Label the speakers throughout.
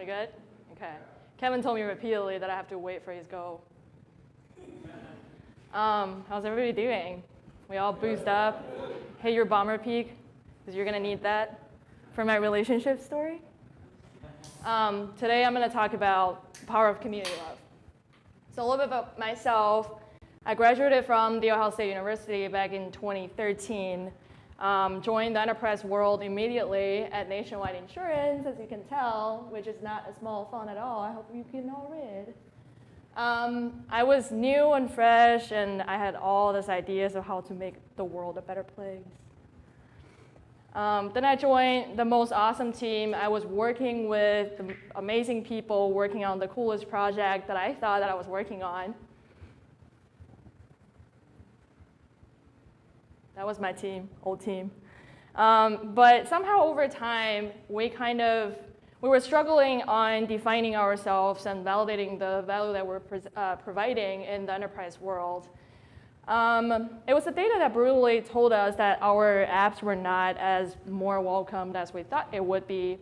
Speaker 1: We good? Okay. Kevin told me repeatedly that I have to wait for his go. How's everybody doing? We all boozed up? Hit your bomber peak? Because you're going to need that for my relationship story. Today I'm going to talk about the power of community love. So a little bit about myself. I graduated from The Ohio State University back in 2013. Joined the enterprise world immediately at Nationwide Insurance, as you can tell, which is not a small font at all. I hope you can all read. I was new and fresh, and I had all these ideas of how to make the world a better place. Then I joined the most awesome team. I was working with amazing people, working on the coolest project that I thought that I was working on. That was my team, old team. But somehow over time, we were struggling on defining ourselves and validating the value that we're providing in the enterprise world. It was the data that brutally told us that our apps were not as more welcomed as we thought it would be.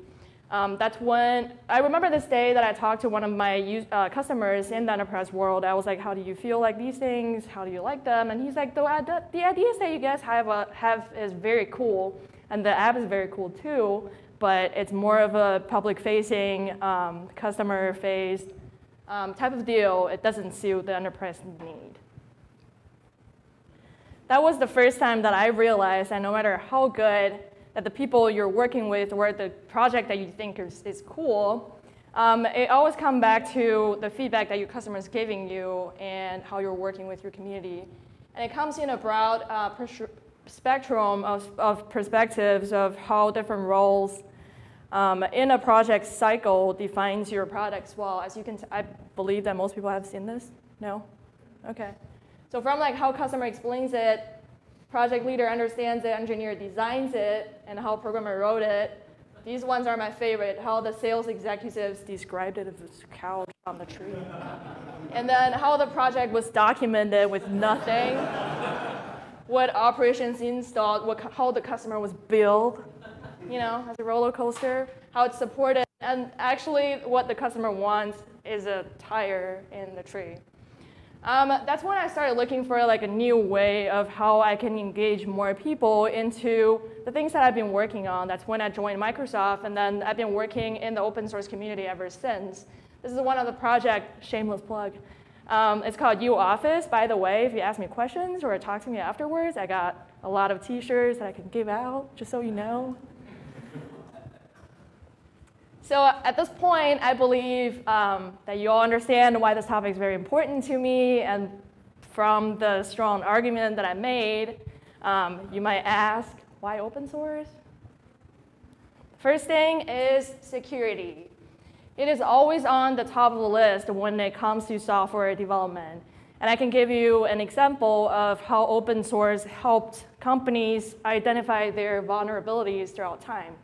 Speaker 1: That's when I remember this day that I talked to one of my customers in the enterprise world. I was like, how do you feel like these things? How do you like them? And he's like, the ideas that you guys have is very cool, and the app is very cool too, but it's more of a public-facing, customer-faced type of deal. It doesn't suit the enterprise need. That was the first time that I realized that no matter how good that the people you're working with or the project that you think is cool, it always comes back to the feedback that your customer is giving you and how you're working with your community. And it comes in a broad spectrum of perspectives of how different roles in a project cycle defines your products well. As you can, I believe that most people have seen this. No? Okay. So from like how customer explains it, project leader understands it, engineer designs it, and how programmer wrote it. These ones are my favorite, how the sales executives described it as a couch on the tree. And then how the project was documented with nothing, what operations installed, how the customer was billed, as a roller coaster, how it's supported, and actually what the customer wants is a tire in the tree. That's when I started looking for like a new way of how I can engage more people into the things that I've been working on. That's when I joined Microsoft, and then I've been working in the open source community ever since. This is one of the project, shameless plug. It's called UOffice. By the way, if you ask me questions or talk to me afterwards, I got a lot of t-shirts that I can give out, just so you know. So at this point, I believe that you all understand why this topic is very important to me, and from the strong argument that I made, you might ask, why open source? First thing is security. It is always on the top of the list when it comes to software development. And I can give you an example of how open source helped companies identify their vulnerabilities throughout time.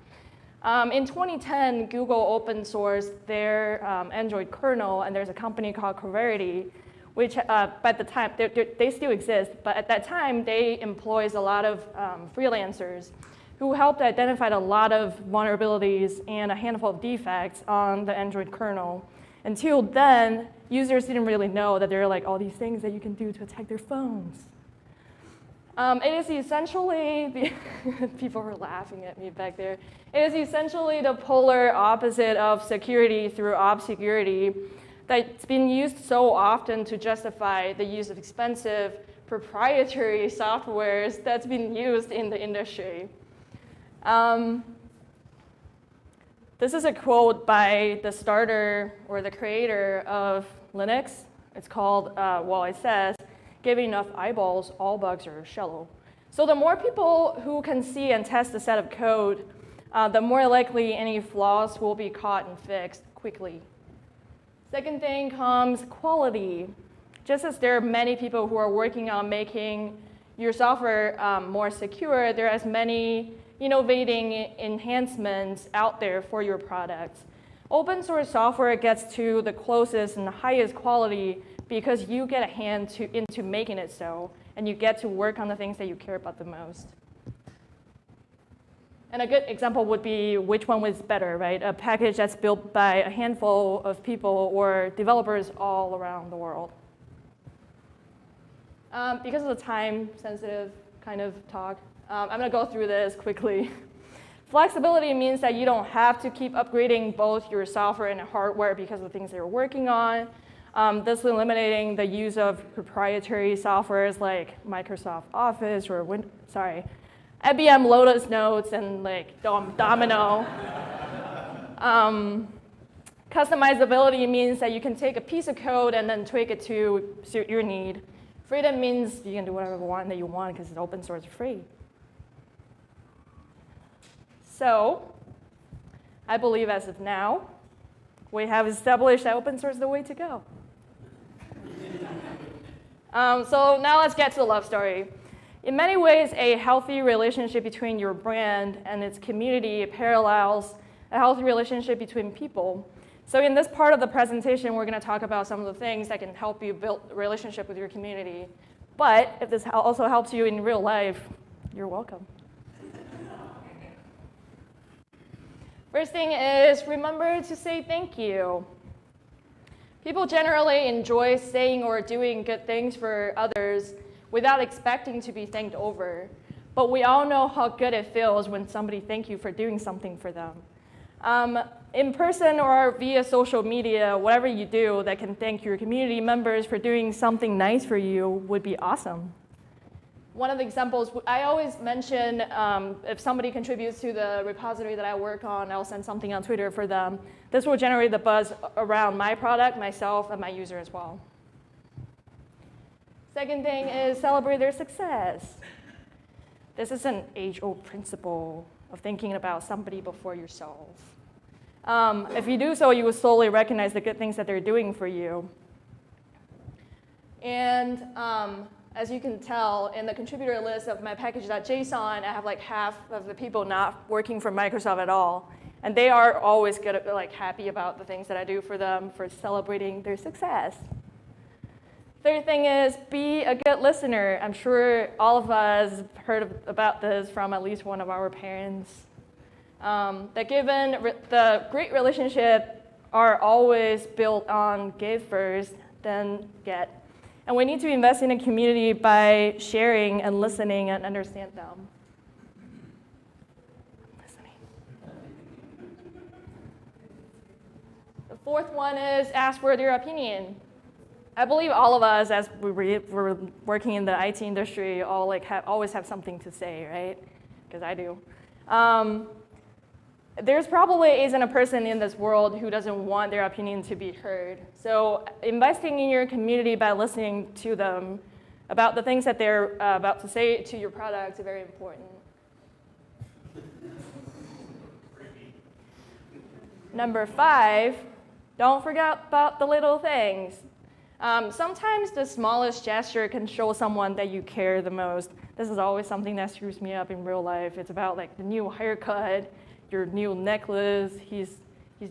Speaker 1: In 2010, Google open sourced their Android kernel, and there's a company called Coverity, which at the time, they still exist, but at that time, they employs a lot of freelancers who helped identify a lot of vulnerabilities and a handful of defects on the Android kernel. Until then, users didn't really know that there are like all these things that you can do to attack their phones. It is essentially, people were laughing at me back there. It is essentially the polar opposite of security through obscurity that's been used so often to justify the use of expensive proprietary softwares that's been used in the industry. This is a quote by the starter or the creator of Linux. It's called, it says, "Give enough eyeballs, all bugs are shallow." So the more people who can see and test a set of code, the more likely any flaws will be caught and fixed quickly. Second thing comes quality. Just as there are many people who are working on making your software more secure, there are as many innovating enhancements out there for your products. Open source software gets to the closest and the highest quality because you get a hand into making it so, and you get to work on the things that you care about the most. And a good example would be which one was better, right? A package that's built by a handful of people or developers all around the world. Because of the time-sensitive kind of talk, I'm going to go through this quickly. Flexibility means that you don't have to keep upgrading both your software and hardware because of the things that you're working on. This is eliminating the use of proprietary softwares like Microsoft Office or IBM Lotus Notes and like Domino. Customizability means that you can take a piece of code and then tweak it to suit your need. Freedom means you can do whatever that you want because it's open source free. So I believe as of now, we have established that open source is the way to go. So now let's get to the love story. In many ways, a healthy relationship between your brand and its community parallels a healthy relationship between people. So in this part of the presentation, we're going to talk about some of the things that can help you build a relationship with your community. But if this also helps you in real life, you're welcome. First thing is, remember to say thank you. People generally enjoy saying or doing good things for others without expecting to be thanked over. But we all know how good it feels when somebody thanks you for doing something for them. In person or via social media, whatever you do that can thank your community members for doing something nice for you would be awesome. One of the examples, I always mention if somebody contributes to the repository that I work on, I'll send something on Twitter for them. This will generate the buzz around my product, myself, and my user as well. Second thing is celebrate their success. This is an age-old principle of thinking about somebody before yourself. If you do so, you will slowly recognize the good things that they're doing for you. And as you can tell, in the contributor list of my package.json, I have like half of the people not working for Microsoft at all. And they are always good at, like, happy about the things that I do for them, for celebrating their success. Third thing is be a good listener. I'm sure all of us have heard about this from at least one of our parents. That given the great relationship are always built on give first, then get. And we need to invest in a community by sharing and listening and understand them. The fourth one is ask for their opinion. I believe all of us, as we're working in the IT industry, all always have something to say, right? Because I do. There's probably isn't a person in this world who doesn't want their opinion to be heard. So investing in your community by listening to them about the things that they're about to say to your product is very important. Number 5, don't forget about the little things. Sometimes the smallest gesture can show someone that you care the most. This is always something that screws me up in real life. It's about like the new haircut, your new necklace, his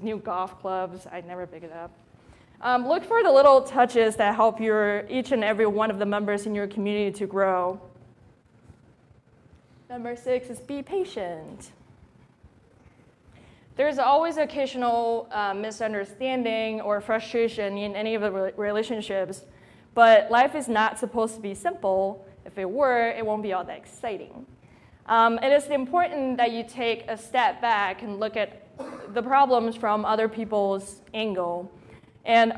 Speaker 1: new golf clubs. I never pick it up. Look for the little touches that help each and every one of the members in your community to grow. Number 6 is be patient. There's always occasional misunderstanding or frustration in any of the relationships, but life is not supposed to be simple. If it were, it won't be all that exciting. It is important that you take a step back and look at the problems from other people's angle. And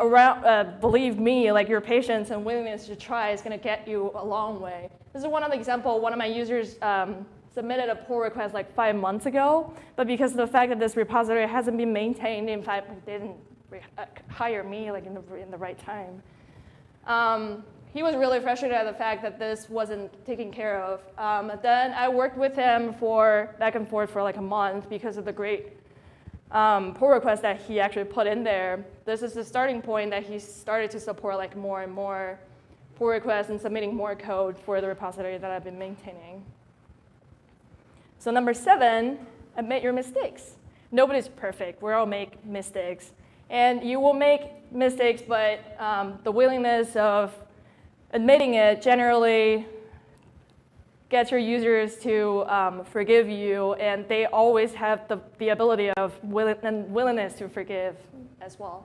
Speaker 1: believe me, like your patience and willingness to try is going to get you a long way. This is one of the examples. One of my users submitted a pull request like 5 months ago, but because of the fact that this repository hasn't been maintained, in fact, they didn't hire me like in the right time. He was really frustrated at the fact that this wasn't taken care of. Then I worked with him back and forth for like a month because of the great pull request that he actually put in there. This is the starting point that he started to support like more and more pull requests and submitting more code for the repository that I've been maintaining. So number 7, admit your mistakes. Nobody's perfect. We all make mistakes. And you will make mistakes, but the willingness of admitting it generally get your users to forgive you, and they always have the ability of willingness to forgive as well.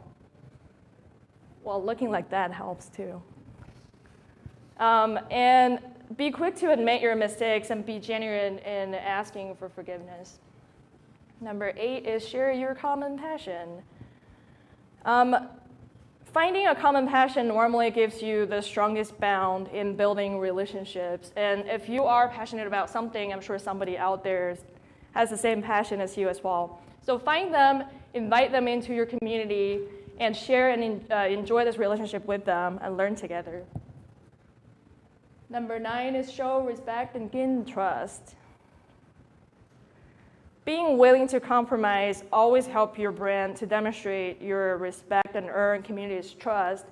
Speaker 1: Well, looking like that helps too. And be quick to admit your mistakes and be genuine in asking for forgiveness. Number 8 is share your common passion. Finding a common passion normally gives you the strongest bound in building relationships. And if you are passionate about something, I'm sure somebody out there has the same passion as you as well. So find them, invite them into your community, and share and enjoy this relationship with them and learn together. Number 9 is show respect and gain trust. Being willing to compromise always helps your brand to demonstrate your respect and earn community's trust.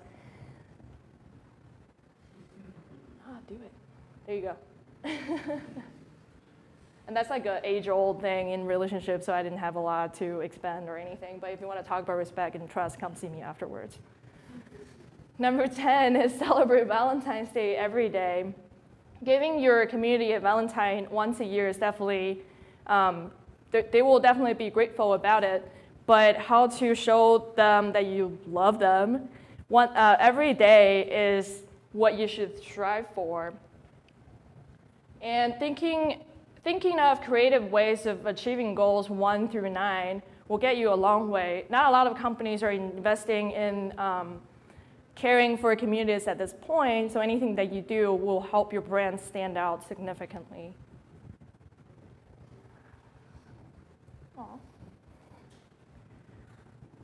Speaker 1: Do it. There you go. And that's like an age-old thing in relationships, so I didn't have a lot to expand or anything. But if you want to talk about respect and trust, come see me afterwards. Number 10 is celebrate Valentine's Day every day. Giving your community a Valentine once a year is definitely they will definitely be grateful about it, but how to show them that you love them every day is what you should strive for. And thinking of creative ways of achieving goals 1 through 9 will get you a long way. Not a lot of companies are investing in caring for communities at this point, so anything that you do will help your brand stand out significantly.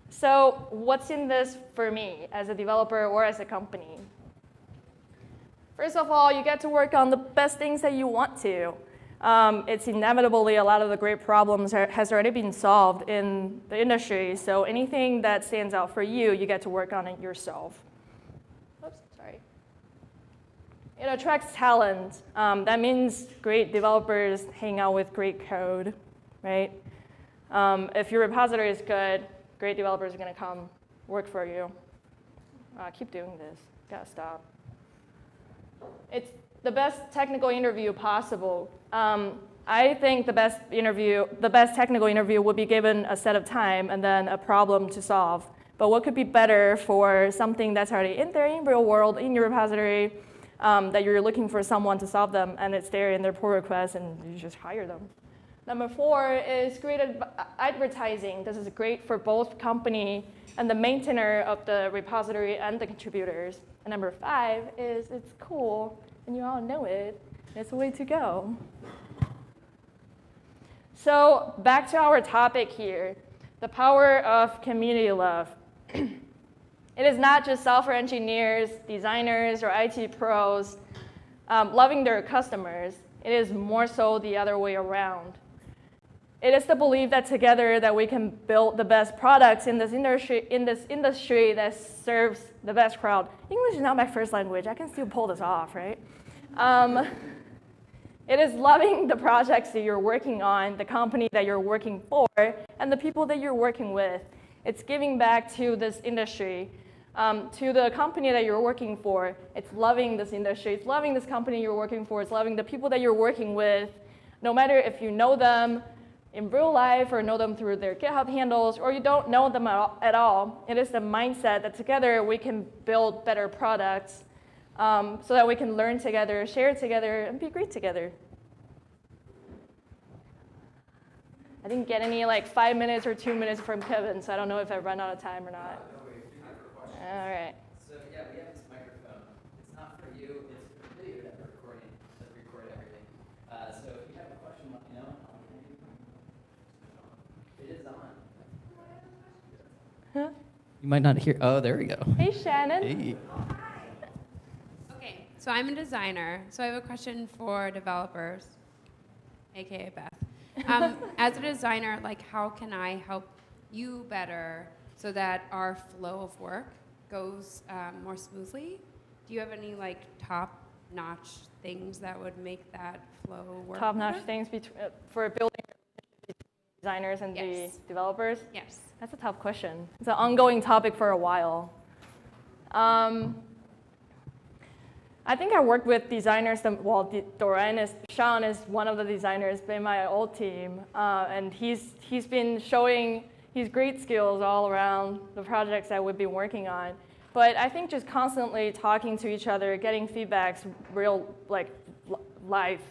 Speaker 1: So what's in this for me as a developer or as a company? First of all, you get to work on the best things that you want to. It's inevitably a lot of the great problems has already been solved in the industry, so anything that stands out for you, you get to work on it yourself. Oops, sorry. It attracts talent. That means great developers hang out with great code, right? If your repository is good, great developers are going to come work for you. Keep doing this. Gotta stop. It's the best technical interview possible. I think the best technical interview would be given a set of time and then a problem to solve. But what could be better for something that's already in there in real world, in your repository, that you're looking for someone to solve them, and it's there in their pull request, and you just hire them. Number 4 is great advertising. This is great for both company and the maintainer of the repository and the contributors. And number 5 is it's cool, and you all know it. It's the way to go. So back to our topic here, the power of community love. It is not just software engineers, designers, or IT pros loving their customers. It is more so the other way around. It is the belief that together that we can build the best products in this industry that serves the best crowd. English is not my first language. I can still pull this off, right? It is loving the projects that you're working on, the company that you're working for, and the people that you're working with. It's giving back to this industry, to the company that you're working for. It's loving this industry. It's loving this company you're working for. It's loving the people that you're working with, no matter if you know them in real life or know them through their GitHub handles, or you don't know them at all. It is the mindset that together we can build better products so that we can learn together, share together, and be great together. I didn't get any 5 minutes or 2 minutes from Kevin, so I don't know if I run out of time or not. All right.
Speaker 2: So yeah, we have this microphone. It's not for you, it's for video that we're recording, that we record everything. So if you have a question, let me know. It is on.
Speaker 1: Huh?
Speaker 2: You might not hear. Oh, there we go.
Speaker 1: Hey, Shannon.
Speaker 2: Hey.
Speaker 3: Okay, so I'm a designer. So I have a question for developers, aka Beth. As a designer, how can I help you better so that our flow of work goes more smoothly? Do you have any top-notch things that would make that flow work?
Speaker 1: Top-notch things for building designers and
Speaker 3: Yes.
Speaker 1: the developers?
Speaker 3: Yes.
Speaker 1: That's a tough question. It's an ongoing topic for a while. I think I worked with designers, well, Sean is one of the designers in my old team, and he's been showing his great skills all around the projects that we've been working on. But I think just constantly talking to each other, getting feedbacks, real, like, live,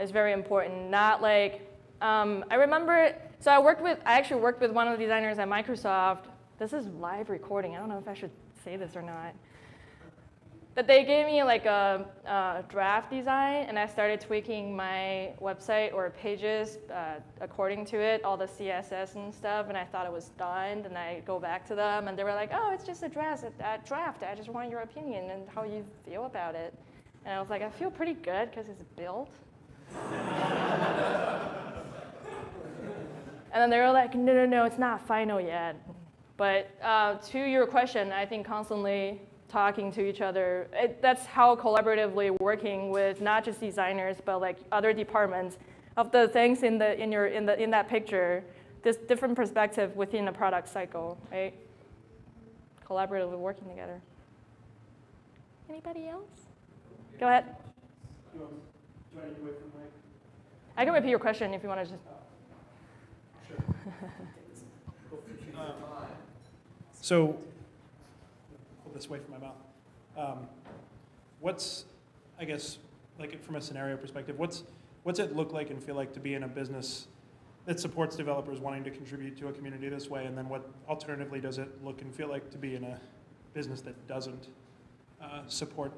Speaker 1: is very important. Not like, I remember, so I actually worked with one of the designers at Microsoft. This is live recording. I don't know if I should say this or not. But they gave me like a draft design, and I started tweaking my website or pages according to it, all the CSS and stuff, and I thought it was done. And I go back to them, and they were like, "Oh, it's just a draft. I just want your opinion and how you feel about it." And I was like, "I feel pretty good because it's built." And then they were like, "No, it's not final yet." But to your question, I think constantly talking to each other, that's how collaboratively working with not just designers but like other departments of the things in that picture, this different perspective within a product cycle, right? Collaboratively working together. Anybody else? Go ahead.
Speaker 4: Do I need to wait for the mic?
Speaker 1: I can repeat your question if you want to just.
Speaker 4: Sure. So, hold this way from my mouth. What's, I guess, like from a scenario perspective, what's it look like and feel like to be in a business that supports developers wanting to contribute to a community this way, and then what alternatively does it look and feel like to be in a business that doesn't support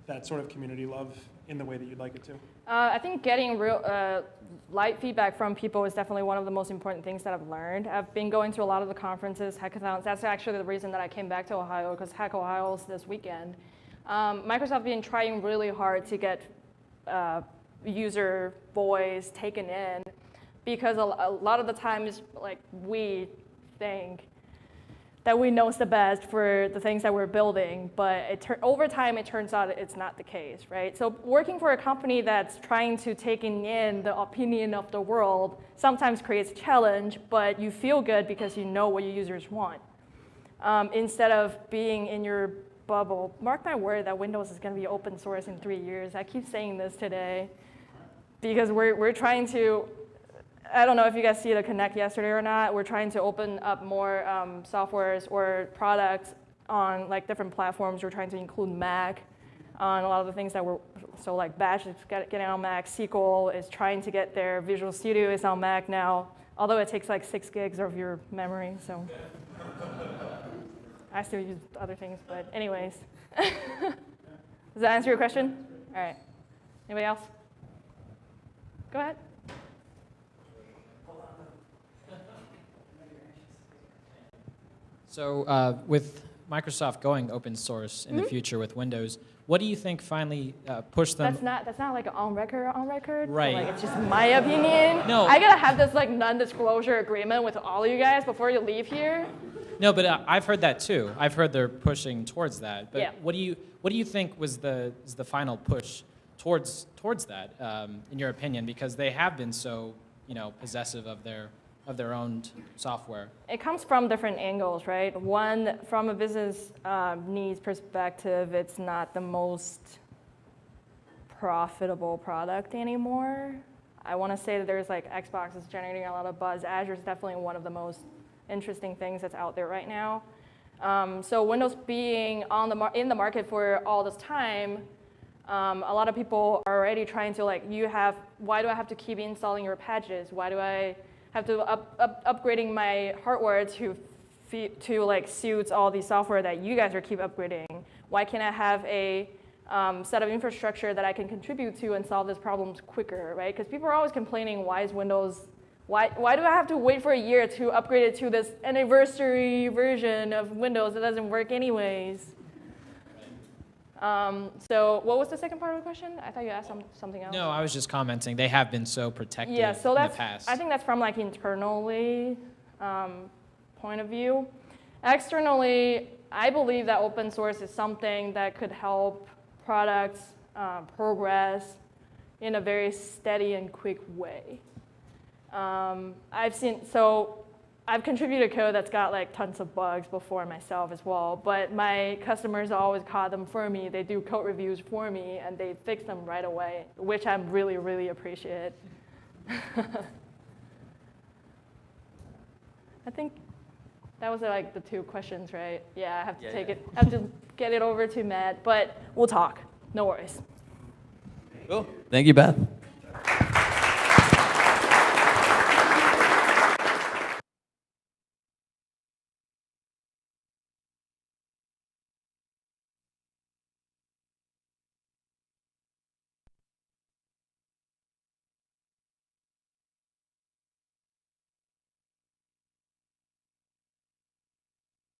Speaker 4: that sort of community love in the way that you'd like it to?
Speaker 1: I think getting real light feedback from people is definitely one of the most important things that I've learned. I've been going to a lot of the conferences, hackathons. That's actually the reason that I came back to Ohio, because Hack Ohio is this weekend. Microsoft has been trying really hard to get user voice taken in, because a lot of the times, like, we think that we know the best for the things that we're building, but over time it turns out it's not the case, right? So working for a company that's trying to take in the opinion of the world sometimes creates a challenge, but you feel good because you know what your users want. Instead of being in your bubble. Mark my word that Windows is going to be open source in 3 years. I keep saying this today because we're trying to, I don't know if you guys see the Connect yesterday or not. We're trying to open up more softwares or products on like different platforms. We're trying to include Mac on a lot of the things that we're, so like Bash is getting on Mac. SQL is trying to get there. Visual Studio is on Mac now, although it takes like 6 gigs of your memory. So I still use other things, but anyways. Does that answer your question? All right. Anybody else? Go ahead.
Speaker 2: So with Microsoft going open source in the future with Windows, what do you think finally pushed them?
Speaker 1: That's not like on record.
Speaker 2: Right.
Speaker 1: So like it's just my opinion.
Speaker 2: No.
Speaker 1: I gotta have this like non-disclosure agreement with all of you guys before you leave here.
Speaker 2: No, but I've heard that too. I've heard they're pushing towards that. But
Speaker 1: yeah.
Speaker 2: What do you think was the final push towards that, in your opinion? Because they have been so possessive of their own software.
Speaker 1: It comes from different angles, right? One, from a business needs perspective, it's not the most profitable product anymore. I want to say that there's like Xbox is generating a lot of buzz. Azure is definitely one of the most interesting things that's out there right now. So Windows being in the market for all this time, a lot of people are already trying to why do I have to keep installing your patches? Why do I have to upgrading my hardware to suit all the software that you guys are keep upgrading? Why can't I have a set of infrastructure that I can contribute to and solve these problems quicker, right? Because people are always complaining, why is Windows, why do I have to wait for a year to upgrade it to this anniversary version of Windows that doesn't work anyways? So what was the second part of the question? I thought you asked something else.
Speaker 2: No, I was just commenting. They have been so protective
Speaker 1: in the past. I think that's from like internally point of view. Externally, I believe that open source is something that could help products progress in a very steady and quick way. I I've contributed code that's got like tons of bugs before myself as well, but my customers always caught them for me. They do code reviews for me, and they fix them right away, which I really, really appreciate. I think that was like the 2 questions, right? Yeah, I have to take it. I have to get it over to Matt, but we'll talk. No worries.
Speaker 5: Cool. Thank you, Beth.